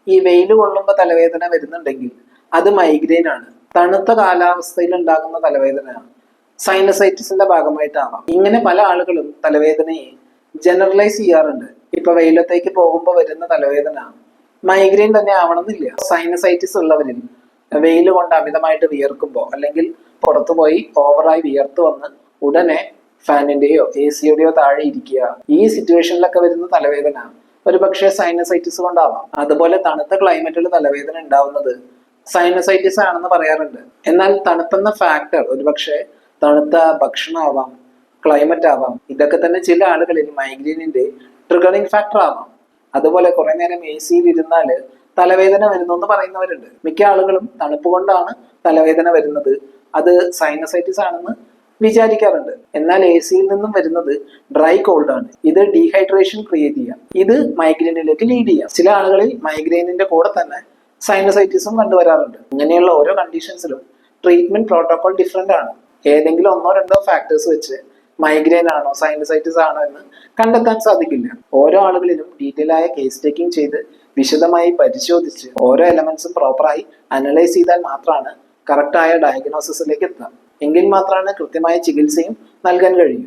ഈ വെയിൽ കൊള്ളുമ്പോൾ തലവേദന വരുന്നുണ്ടെങ്കിൽ അത് മൈഗ്രെയിൻ ആണ്. തണുത്ത കാലാവസ്ഥയിൽ ഉണ്ടാകുന്ന തലവേദനയാണ്. സൈനസൈറ്റിസിന്റെ ഭാഗമായിട്ടാവാം. ഇങ്ങനെ പല ആളുകളും തലവേദനയെ ജനറലൈസ് ചെയ്യാറുണ്ട്. ഇപ്പൊ വെയിലത്തേക്ക് പോകുമ്പോൾ വരുന്ന തലവേദന മൈഗ്രെയിൻ തന്നെ ആവണമെന്നില്ല. സൈനസൈറ്റിസ് ഉള്ളവരിൽ വെയിൽ കൊണ്ട് അമിതമായിട്ട് വിയർക്കുമ്പോൾ അല്ലെങ്കിൽ പുറത്തുപോയി ഓവറായി വിയർത്ത് വന്ന് ഉടനെ ഫാനിന്റെയോ AC-യുടെയോ താഴെ ഇരിക്കുക, ഈ സിറ്റുവേഷനിലൊക്കെ വരുന്ന തലവേദന ഒരുപക്ഷെ സൈനസൈറ്റിസ് കൊണ്ടാവാം. അതുപോലെ തണുത്ത ക്ലൈമറ്റിൽ തലവേദന ഉണ്ടാവുന്നത് സൈനസൈറ്റിസ് ആണെന്ന് പറയാറുണ്ട്. എന്നാൽ തണുപ്പെന്ന ഫാക്ടർ ഒരുപക്ഷെ തണുത്ത ഭക്ഷണമാവാം, ക്ലൈമറ്റ് ആവാം. ഇതൊക്കെ തന്നെ ചില ആളുകളിൽ മൈഗ്രെയിനിന്റെ ട്രിഗറിങ് ഫാക്ടർ ആവാം. അതുപോലെ കുറെ നേരം AC-യിൽ ഇരുന്നാല് തലവേദന വരുന്നു എന്ന് പറയുന്നവരുണ്ട്. മിക്ക ആളുകളും തണുപ്പ് കൊണ്ടാണ് തലവേദന വരുന്നത്, അത് സൈനസൈറ്റിസ് ആണെന്ന് വിചാരിക്കാറുണ്ട്. എന്നാൽ AC-യിൽ നിന്നും വരുന്നത് ഡ്രൈ കോൾഡ് ആണ്. ഇത് ഡീഹൈഡ്രേഷൻ ക്രിയേറ്റ് ചെയ്യാം. ഇത് മൈഗ്രെയിനിലേക്ക് ലീഡ് ചെയ്യാം. ചില ആളുകളിൽ മൈഗ്രെയിനിന്റെ കൂടെ തന്നെ സൈനസൈറ്റിസും കണ്ടുവരാറുണ്ട്. ഇങ്ങനെയുള്ള ഓരോ കണ്ടീഷൻസിലും ട്രീറ്റ്മെന്റ് പ്രോട്ടോകോൾ ഡിഫറെന്റ് ആണ്. ഏതെങ്കിലും ഒന്നോ രണ്ടോ ഫാക്ടേഴ്സ് വെച്ച് മൈഗ്രെയിൻ ആണോ സൈനസൈറ്റിസ് ആണോ എന്ന് കണ്ടെത്താൻ സാധിക്കില്ല. ഓരോ ആളുകളിലും ഡീറ്റെയിൽ ആയ കേസ് ടേക്കിംഗ് ചെയ്ത് വിശദമായി പരിശോധിച്ച് ഓരോ എലമെന്റ്സും പ്രോപ്പറായി അനലൈസ് ചെയ്താൽ മാത്രമാണ് കറക്റ്റായ ഡയഗ്നോസിസിലേക്ക് എത്താം. എങ്കിൽ മാത്രമാണ് കൃത്യമായ ചികിത്സയും നൽകാൻ കഴിയൂ.